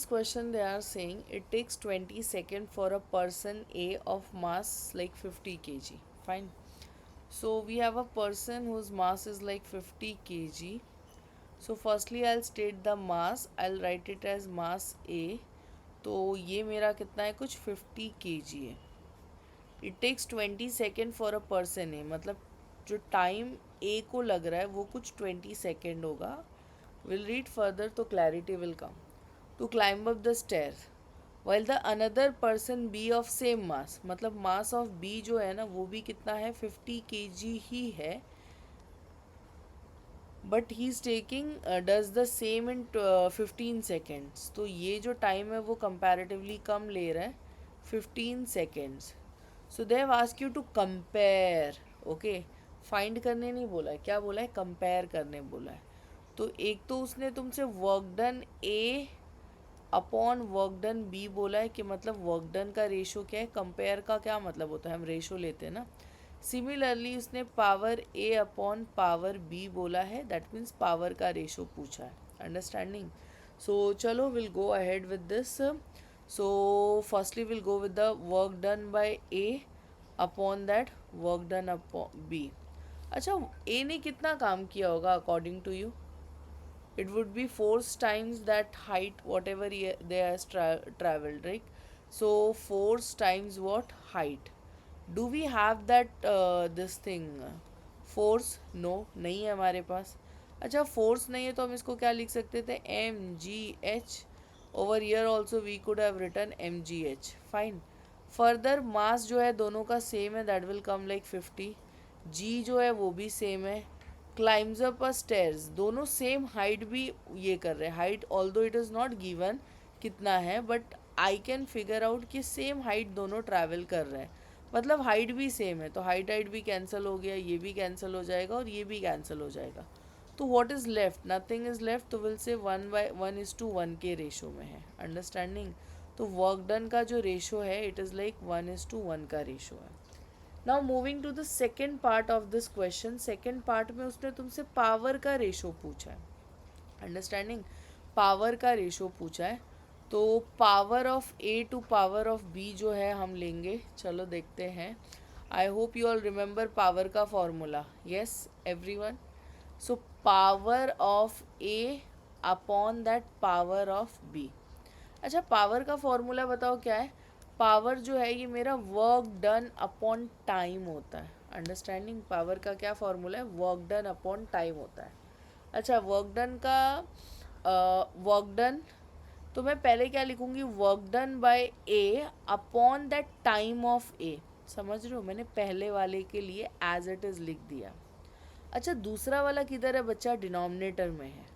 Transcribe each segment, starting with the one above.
This question they are saying it takes 20 seconds for a person A of mass like 50 kg. Fine. So we have a person whose mass is like 50 kg. So firstly I'll state the mass. I'll write it as mass A. तो ये मेरा कितना है कुछ 50 kg है. It takes 20 second for a person है मतलब जो टाइम ए को लग रहा है वो कुछ 20 सेकेंड होगा. विल रीड फर्दर तो clarity will come. To climb up the stair while the another person B of same mass मतलब मास ऑफ B जो है ना वो भी कितना है 50 kg ही है but he is taking does the same in 15 seconds. तो ये जो टाइम है वो कंपैरेटिवली कम ले रहा है 15 seconds. So they have ask you to compare. Okay, find करने नहीं बोला है, क्या बोला है कंपेयर करने बोला है. तो एक तो उसने तुमसे वर्क डन ए अपॉन वर्क डन बी बोला है कि मतलब वर्क डन का रेशो क्या है. कंपेयर का क्या मतलब होता है, हम रेशो लेते हैं ना. सिमिलरली उसने power A upon power B बोला है, दैट मीन्स पावर का रेशो पूछा है. अंडरस्टैंडिंग. सो चलो will go ahead with this. So firstly will go with the work done by A upon that work done upon B. अच्छा, A ने कितना काम किया होगा according to you? It would be 4 times that height whatever they has traveled, right? So 4 times what height. Do we have that this thing force? No, नहीं है हमारे पास. अच्छा, फोर्स नहीं है तो हम इसको क्या लिख सकते थे, M G H. Over ear also we could have written M G H. Fine. Further mass जो है दोनों का सेम है, that will come like 50. G जो है वो भी सेम है. क्लाइम्स अप अ स्टेयर्स, दोनों सेम हाइट भी ये कर रहे हैं. Height although it is not given कितना है but I can figure out कि सेम हाइट दोनों ट्रैवल कर रहे हैं. मतलब हाइट भी सेम है तो हाइट हाइट भी कैंसिल हो गया, ये भी कैंसिल हो जाएगा और ये भी कैंसिल हो जाएगा. तो what is left, nothing is left. तो विल से 1:1 के रेशो में है. अंडरस्टैंडिंग. तो वर्क डन का जो रेशो है इट इज़ लाइक 1:1 का रेशो है. Now moving to the second part of this question. Second part में उसने तुमसे पावर का रेशो पूछा है. अंडरस्टैंडिंग. पावर का रेशो पूछा है. तो power of A to power of B जो है हम लेंगे. चलो देखते हैं. I hope you all remember power का formula. Yes everyone. So power of A upon that power of B. अच्छा, पावर का फॉर्मूला बताओ क्या है. पावर जो है ये मेरा वर्क डन अपॉन टाइम होता है. अंडरस्टैंडिंग. पावर का क्या फॉर्मूला है, वर्क डन अपॉन टाइम होता है. अच्छा, वर्क डन का वर्क डन तो मैं पहले क्या लिखूँगी, work done by A upon that time of A. समझ रहे हो, मैंने पहले वाले के लिए एज इट इज़ लिख दिया. अच्छा, दूसरा वाला किधर है बच्चा, डिनोमिनेटर में है.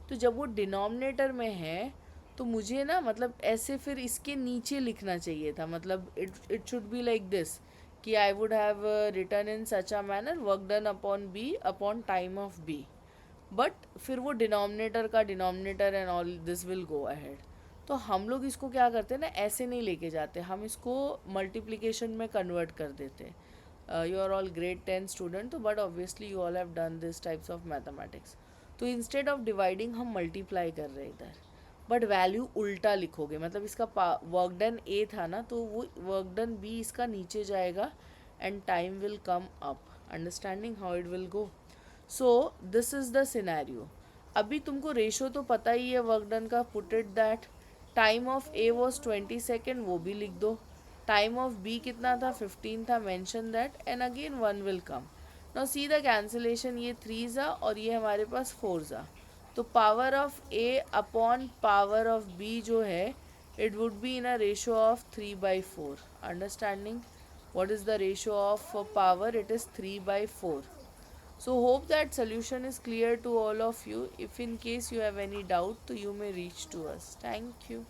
तो जब वो डिनोमिनेटर में है तो मुझे ना मतलब ऐसे फिर इसके नीचे लिखना चाहिए था. मतलब it should be like this कि I would have written in such a manner work done upon B upon time of B. But फिर वो डिनोमिनेटर का denominator and all this will go ahead. तो हम लोग इसको क्या करते हैं ना, ऐसे नहीं लेके जाते, हम इसको मल्टीप्लिकेशन में कन्वर्ट कर देते. You are all grade 10 student, तो but obviously you all have done this types of mathematics. तो इंस्टेड ऑफ डिवाइडिंग हम मल्टीप्लाई कर रहे हैं इधर, बट वैल्यू उल्टा लिखोगे. मतलब इसका वर्क डन ए था ना तो वो वर्क डन बी इसका नीचे जाएगा and time will come up. Understanding how it will go. So this is the scenario. अभी तुमको रेशो तो पता ही है वर्क डन का. Put it that time of A was 20 second, वो भी लिख दो. टाइम ऑफ बी कितना था, 15 था, mention that and again 1 will come. Now see the cancellation, ये 3 ज़ा और ये हमारे पास 4 ज़ा. तो power of A upon power of B जो है it would be in a ratio of 3/4. Understanding. what is the ratio of power, it is 3/4. So hope that solution is clear to all of you. If in case you have any doubt, so you may reach to us. Thank you.